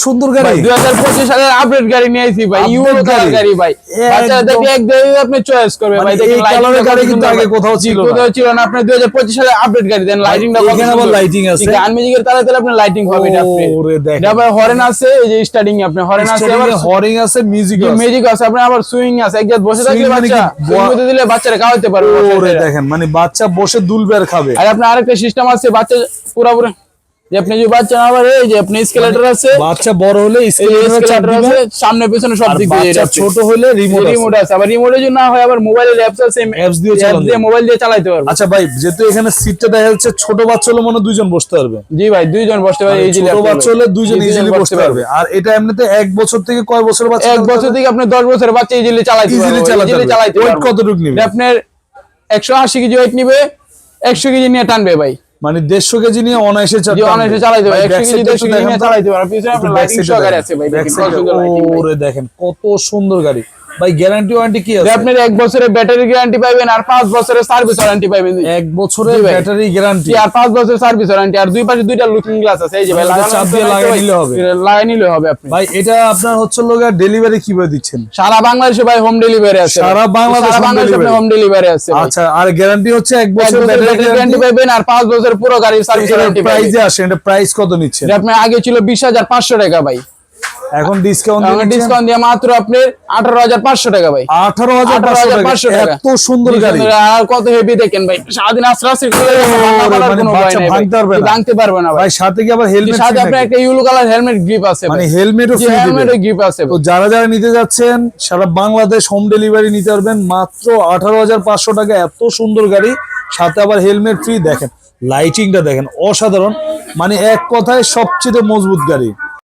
সুন্দর গাড়ি 2025 সালের আপডেট গাড়ি নিয়ে আইছি ভাই, ইউরো গাড়ি ভাই। বাচ্চারা দেখে এক দেখে আপনি চয়েস করবে ভাই। দেখেন কালারের গাড়ি কিন্তু আগে কোথাও ছিল না, আপনি 2025 সালের আপডেট গাড়ি দেন। লাইটিংটা এখানে আবার লাইটিং আছে, গান মিউজিকের তালে তালে আপনি লাইটিং পাবেন। ওরে দেখেন, আবার হরেন আছে, এই যে স্টার্টিং আপনি হরেন আছে, আবার হরিং আছে, মিউজিক আছে, আপনি আবার সুইং আছে। একজাত বসে থাকলে বাচ্চা সুইং দিলে বাচ্চারা খাওয়াতে পারবে। ওরে দেখেন, মানে বাচ্চা বসে দুলবে আর খাবে। আর আপনার আরেকটা সিস্টেম আছে, বাচ্চা পুরোপুরি যে আপনি যে বাচ্চা আবার এই যে আপনি স্কেলেটর আছে, বাচ্চা বড় হলে স্কেলেটর আছে, সামনে পিছনে সব দিক দিয়ে। বাচ্চা ছোট হলে রিমোট আছে, আবার রিমোটের জন্য না হয় আবার মোবাইলের অ্যাপস আছে, অ্যাপস দিয়ে মোবাইল দিয়ে চালাতে পারবে। আচ্ছা ভাই, যেহেতু এখানে সিটটা দেখা যাচ্ছে, ছোট বাচ্চা হলে মনে দুইজন বসতে পারবে। জি ভাই, দুইজন বসতে পারবে ইজিলি। ছোট বাচ্চা হলে দুইজন ইজিলি বসতে পারবে। আর এটা এমনিতে 1 বছর থেকে কয় বছর বাচ্চা? 1 বছর থেকে আপনি 10 বছরের বাচ্চা ইজিলি চালাতে পারবে। ওয়েট কতটুকু নিবে? আপনার 180 কেজি ওয়েট নিবে, 100 কেজি নিয়ে টানবে ভাই। মানে 150 কেজি নিয়ে অনায়াসে চালাতে পারবে। 100 কেজি 150 কেজি নিয়ে চালাতে পারবে। পিছনে আপনার লাইটিং সহকারে আছে ভাই। ওরে দেখেন কত সুন্দর গাড়ি ভাই। গ্যারান্টি ওয়ারেন্টি কি আছে? আপনার 1 বছরের ব্যাটারি গ্যারান্টি পাবেন, আর 5 বছরের সার্ভিস ওয়ারেন্টি পাবেন। 1 বছরের ব্যাটারি গ্যারান্টি আর 5 বছরের সার্ভিস ওয়ারেন্টি। আর দুই পাশে দুইটা লুকিং গ্লাস আছে, এই যে ভাই চাপ দিয়ে লাগিয়ে নিলে হবে। লাগিয়ে নিলে হবে আপনি ভাই। এটা আপনার হচ্ছে লোগা ডেলিভারি কিভাবে দিচ্ছেন? সারা বাংলাদেশে ভাই হোম ডেলিভারি আছে। সারা বাংলাদেশে হোম ডেলিভারি আছে। আচ্ছা, আর গ্যারান্টি হচ্ছে 1 বছর ব্যাটারি গ্যারান্টি পাবেন, আর 5 বছর পুরো গাড়ির সার্ভিস ওয়ারেন্টি। প্রাইসে আসে, এটা প্রাইস কত নিচ্ছেন? আপনি আগে ছিল 20,500 টাকা ভাই, এখন ডিসকাউন্ট দিয়ে মাত্র আপনি 18,500 টাকা ভাই। 18,500 টাকা। এত সুন্দর গাড়ি, আর কত হেভি দেখেন ভাই। সারাদিন আস্তে ভাঙতে পারবে না ভাই। সাথে কি আবার হেলমেট? সাথে আপনার একটা ইয়েলো কালার হেলমেট গ্রিপ আছে, মানে হেলমেটও ফ্রি দিবেন। হেলমেটও গ্রিপ আছে। তো যারা যারা নিতে যাচ্ছেন, সারা বাংলাদেশ হোম ডেলিভারি নিতে পারবেন মাত্র 18,500 টাকা। এত সুন্দর গাড়ি, সাথে আবার হেলমেট ফ্রি। দেখেন লাইটিংটা দেখেন, অসাধারণ। মানে এক কথায় সবচেয়ে মজবুত গাড়ি।